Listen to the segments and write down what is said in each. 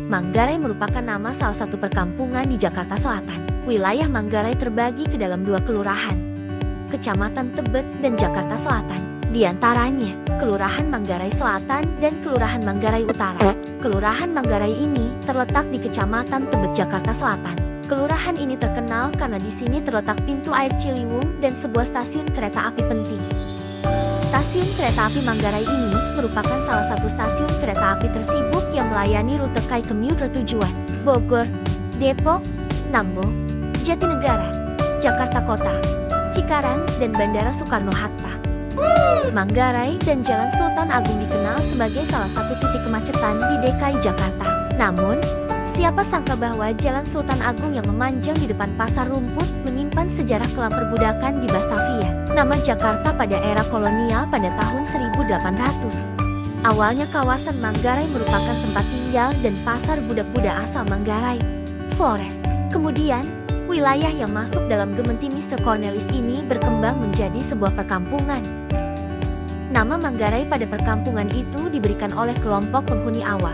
Manggarai merupakan nama salah satu perkampungan di Jakarta Selatan. Wilayah Manggarai terbagi ke dalam 2 kelurahan, Kecamatan Tebet dan Jakarta Selatan. Di antaranya, Kelurahan Manggarai Selatan dan Kelurahan Manggarai Utara. Kelurahan Manggarai ini terletak di Kecamatan Tebet, Jakarta Selatan. Kelurahan ini terkenal karena di sini terletak pintu air Ciliwung dan sebuah stasiun kereta api penting. Stasiun kereta api Manggarai ini merupakan salah satu stasiun kereta api tersibuk yang melayani rute Kai Komuter tujuan Bogor, Depok, Nambo, Jatinegara, Jakarta Kota, Cikarang, dan Bandara Soekarno-Hatta. Manggarai dan Jalan Sultan Agung dikenal sebagai salah satu titik kemacetan di DKI Jakarta. Namun, siapa sangka bahwa Jalan Sultan Agung yang memanjang di depan Pasar Rumput menyimpan sejarah kelam perbudakan di Batavia, nama Jakarta pada era kolonial pada tahun 1800. Awalnya kawasan Manggarai merupakan tempat tinggal dan pasar budak-budak asal Manggarai, Flores. Kemudian, wilayah yang masuk dalam Gemeenti Mr. Cornelis ini berkembang menjadi sebuah perkampungan. Nama Manggarai pada perkampungan itu diberikan oleh kelompok penghuni awal,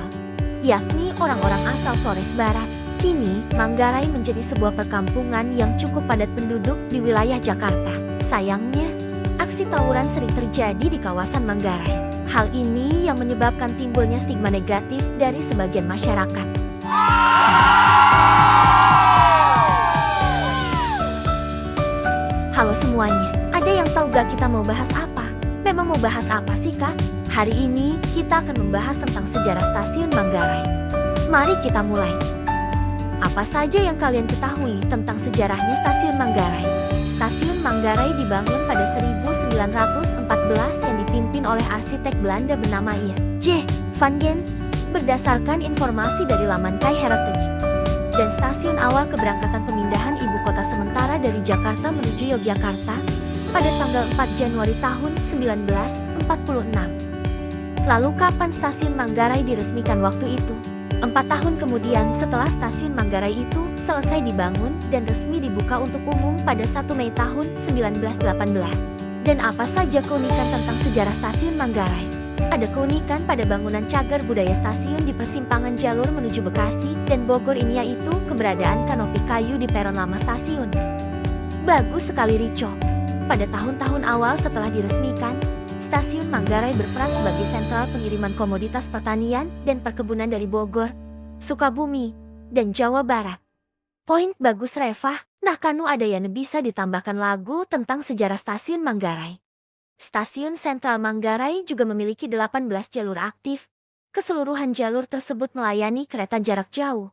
yakni orang-orang asal Flores Barat. Kini, Manggarai menjadi sebuah perkampungan yang cukup padat penduduk di wilayah Jakarta. Sayangnya, aksi tawuran sering terjadi di kawasan Manggarai. Hal ini yang menyebabkan timbulnya stigma negatif dari sebagian masyarakat. Halo semuanya, ada yang tahu gak kita mau bahas apa? Memang mau bahas apa sih Kak? Hari ini kita akan membahas tentang sejarah stasiun Manggarai. Mari kita mulai. Apa saja yang kalian ketahui tentang sejarahnya stasiun Manggarai? Stasiun Manggarai dibangun pada 1914 yang dipimpin oleh arsitek Belanda bernama J. van Gent berdasarkan informasi dari laman Kai Heritage. Dan stasiun awal keberangkatan pemindahan ibu kota sementara dari Jakarta menuju Yogyakarta pada tanggal 4 Januari tahun 1946. Lalu kapan stasiun Manggarai diresmikan waktu itu? 4 tahun kemudian setelah stasiun Manggarai itu selesai dibangun dan resmi dibuka untuk umum pada 1 Mei tahun 1918. Dan apa saja keunikan tentang sejarah stasiun Manggarai? Ada keunikan pada bangunan cagar budaya stasiun di persimpangan jalur menuju Bekasi dan Bogor ini, yaitu keberadaan kanopi kayu di peron lama stasiun. Bagus sekali Rico. Pada tahun-tahun awal setelah diresmikan, stasiun Manggarai berperan sebagai sentral pengiriman komoditas pertanian dan perkebunan dari Bogor, Sukabumi, dan Jawa Barat. Poin bagus Reva. Nah kanu ada yang bisa ditambahkan lagu tentang sejarah stasiun Manggarai. Stasiun Sentral Manggarai juga memiliki 18 jalur aktif. Keseluruhan jalur tersebut melayani kereta jarak jauh.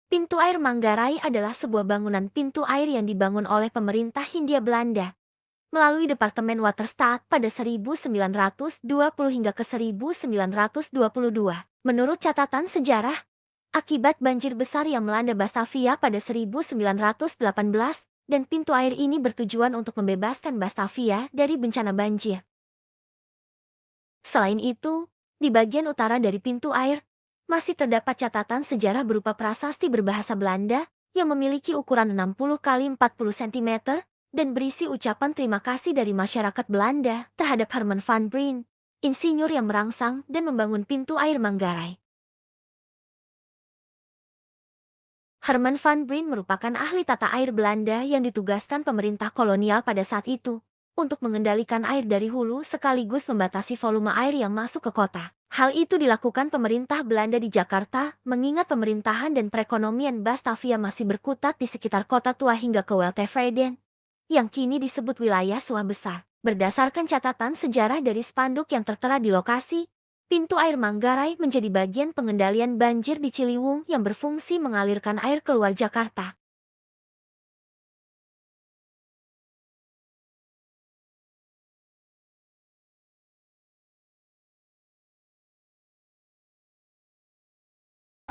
Pintu air Manggarai adalah sebuah bangunan pintu air yang dibangun oleh pemerintah Hindia Belanda melalui Departemen Waterstaat pada 1920 hingga ke 1922. Menurut catatan sejarah, akibat banjir besar yang melanda Batavia pada 1918 dan pintu air ini bertujuan untuk membebaskan Batavia dari bencana banjir. Selain itu, di bagian utara dari pintu air, masih terdapat catatan sejarah berupa prasasti berbahasa Belanda yang memiliki ukuran 60 x 40 cm dan berisi ucapan terima kasih dari masyarakat Belanda terhadap Herman van Breen, insinyur yang merangsang dan membangun pintu air Manggarai. Herman van Breen merupakan ahli tata air Belanda yang ditugaskan pemerintah kolonial pada saat itu untuk mengendalikan air dari hulu sekaligus membatasi volume air yang masuk ke kota. Hal itu dilakukan pemerintah Belanda di Jakarta mengingat pemerintahan dan perekonomian Batavia masih berkutat di sekitar kota tua hingga ke Weltevreden, yang kini disebut wilayah Sawah Besar. Berdasarkan catatan sejarah dari spanduk yang tertera di lokasi, pintu air Manggarai menjadi bagian pengendalian banjir di Ciliwung yang berfungsi mengalirkan air keluar Jakarta.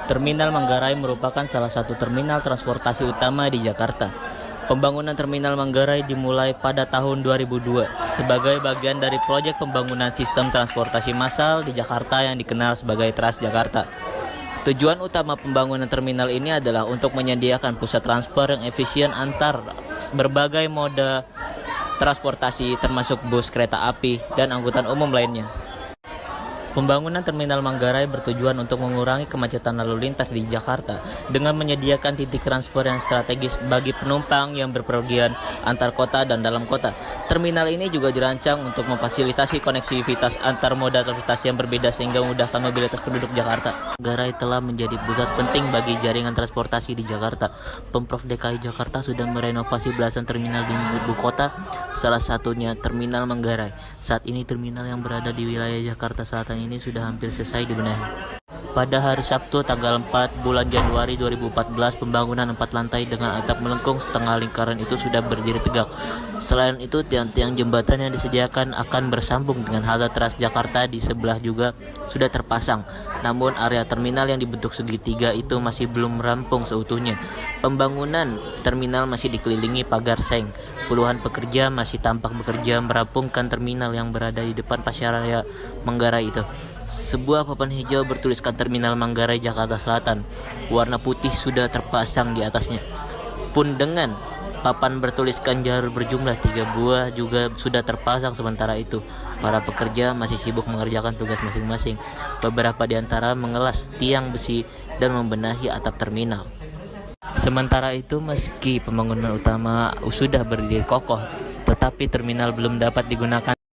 Terminal Manggarai merupakan salah satu terminal transportasi utama di Jakarta. Pembangunan Terminal Manggarai dimulai pada tahun 2002 sebagai bagian dari proyek pembangunan sistem transportasi massal di Jakarta yang dikenal sebagai Transjakarta. Tujuan utama pembangunan terminal ini adalah untuk menyediakan pusat transfer yang efisien antar berbagai moda transportasi termasuk bus, kereta api, dan angkutan umum lainnya. Pembangunan Terminal Manggarai bertujuan untuk mengurangi kemacetan lalu lintas di Jakarta dengan menyediakan titik transfer yang strategis bagi penumpang yang berpergian antar kota dan dalam kota. Terminal ini juga dirancang untuk memfasilitasi koneksivitas antar moda transportasi yang berbeda sehingga memudahkan mobilitas penduduk Jakarta. Manggarai telah menjadi pusat penting bagi jaringan transportasi di Jakarta. Pemprov DKI Jakarta sudah merenovasi belasan terminal di ibu kota, salah satunya Terminal Manggarai. Saat ini terminal yang berada di wilayah Jakarta Selatan ini sudah hampir selesai dibenahi. Pada hari Sabtu tanggal 4 bulan Januari 2014, pembangunan 4 lantai dengan atap melengkung setengah lingkaran itu sudah berdiri tegak. Selain itu, tiang-tiang jembatan yang disediakan akan bersambung dengan halte Transjakarta di sebelah juga sudah terpasang. Namun area terminal yang dibentuk segitiga itu masih belum rampung seutuhnya. Pembangunan terminal masih dikelilingi pagar seng. Puluhan pekerja masih tampak bekerja merampungkan terminal yang berada di depan Pasaraya Manggarai itu. Sebuah papan hijau bertuliskan Terminal Manggarai Jakarta Selatan. Warna putih sudah terpasang di atasnya. Pun dengan papan bertuliskan jalur berjumlah 3 buah juga sudah terpasang. Sementara itu, para pekerja masih sibuk mengerjakan tugas masing-masing. Beberapa di antara mengelas tiang besi dan membenahi atap terminal. Sementara itu, meski pembangunan utama sudah berdiri kokoh, tetapi terminal belum dapat digunakan